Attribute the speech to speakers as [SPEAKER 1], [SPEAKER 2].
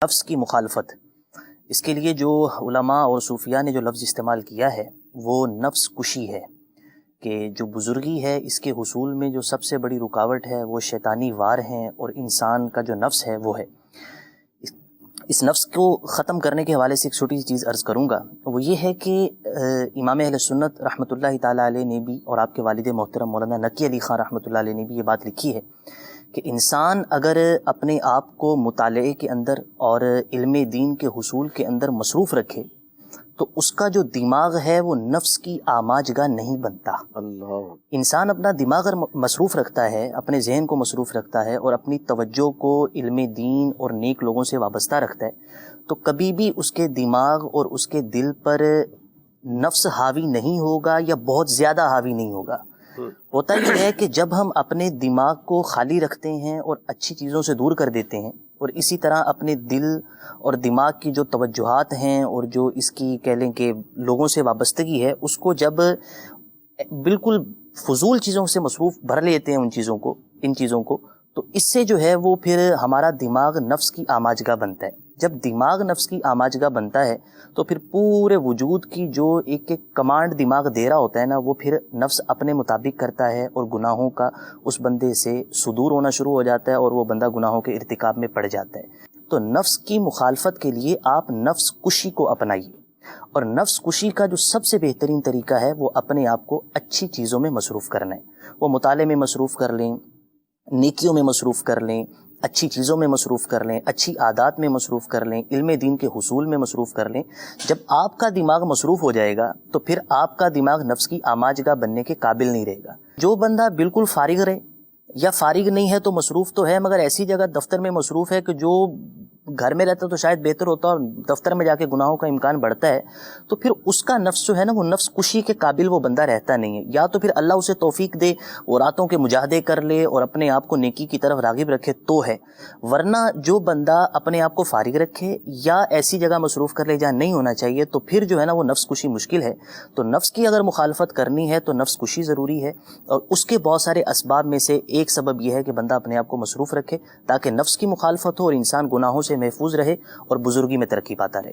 [SPEAKER 1] نفس کی مخالفت، اس کے لیے جو علماء اور صوفیاء نے جو لفظ استعمال کیا ہے وہ نفس کشی ہے، کہ جو بزرگی ہے اس کے حصول میں جو سب سے بڑی رکاوٹ ہے وہ شیطانی وار ہیں، اور انسان کا جو نفس ہے وہ ہے۔ اس نفس کو ختم کرنے کے حوالے سے ایک چھوٹی سی چیز عرض کروں گا، وہ یہ ہے کہ امام اہل سنت رحمۃ اللہ تعالیٰ علیہ نے بھی اور آپ کے والد محترم مولانا نقی علی خان رحمۃ اللہ علیہ نے بھی یہ بات لکھی ہے کہ انسان اگر اپنے آپ کو مطالعے کے اندر اور علم دین کے حصول کے اندر مصروف رکھے تو اس کا جو دماغ ہے وہ نفس کی آماج گاہ نہیں بنتا۔ انسان اپنا دماغ اگر مصروف رکھتا ہے، اپنے ذہن کو مصروف رکھتا ہے اور اپنی توجہ کو علم دین اور نیک لوگوں سے وابستہ رکھتا ہے تو کبھی بھی اس کے دماغ اور اس کے دل پر نفس حاوی نہیں ہوگا یا بہت زیادہ حاوی نہیں ہوگا۔ ہوتا یہ ہے کہ جب ہم اپنے دماغ کو خالی رکھتے ہیں اور اچھی چیزوں سے دور کر دیتے ہیں، اور اسی طرح اپنے دل اور دماغ کی جو توجہات ہیں اور جو اس کی کہہ لیں کہ لوگوں سے وابستگی ہے، اس کو جب بالکل فضول چیزوں سے مصروف بھر لیتے ہیں ان چیزوں کو تو اس سے جو ہے وہ پھر ہمارا دماغ نفس کی آماج گاہ بنتا ہے۔ جب دماغ نفس کی آماج گاہ بنتا ہے تو پھر پورے وجود کی جو ایک کمانڈ دماغ دے رہا ہوتا ہے نا، وہ پھر نفس اپنے مطابق کرتا ہے اور گناہوں کا اس بندے سے صدور ہونا شروع ہو جاتا ہے اور وہ بندہ گناہوں کے ارتکاب میں پڑ جاتا ہے۔ تو نفس کی مخالفت کے لیے آپ نفس کشی کو اپنائیے، اور نفس کشی کا جو سب سے بہترین طریقہ ہے وہ اپنے آپ کو اچھی چیزوں میں مصروف کرنا ہے۔ وہ مطالعے میں مصروف کر لیں، نیکیوں میں مصروف کر لیں، اچھی چیزوں میں مصروف کر لیں، اچھی عادات میں مصروف کر لیں، علم دین کے حصول میں مصروف کر لیں۔ جب آپ کا دماغ مصروف ہو جائے گا تو پھر آپ کا دماغ نفس کی آماج گاہ بننے کے قابل نہیں رہے گا۔ جو بندہ بالکل فارغ رہے یا فارغ نہیں ہے تو مصروف تو ہے، مگر ایسی جگہ دفتر میں مصروف ہے کہ جو گھر میں رہتا تو شاید بہتر ہوتا اور دفتر میں جا کے گناہوں کا امکان بڑھتا ہے، تو پھر اس کا نفس جو ہے نا وہ نفس کشی کے قابل وہ بندہ رہتا نہیں ہے۔ یا تو پھر اللہ اسے توفیق دے وہ راتوں کے مجاہدے کر لے اور اپنے آپ کو نیکی کی طرف راغب رکھے تو ہے، ورنہ جو بندہ اپنے آپ کو فارغ رکھے یا ایسی جگہ مصروف کر لے جہاں نہیں ہونا چاہیے تو پھر جو ہے نا وہ نفس کشی مشکل ہے۔ تو نفس کی اگر مخالفت کرنی ہے تو نفس کشی ضروری ہے، اور اس کے بہت سارے اسباب میں سے ایک سبب یہ ہے کہ بندہ اپنے آپ کو مصروف رکھے تاکہ نفس کی مخالفت ہو اور انسان گناہوں سے محفوظ رہے اور بزرگی میں ترقی پاتا رہے۔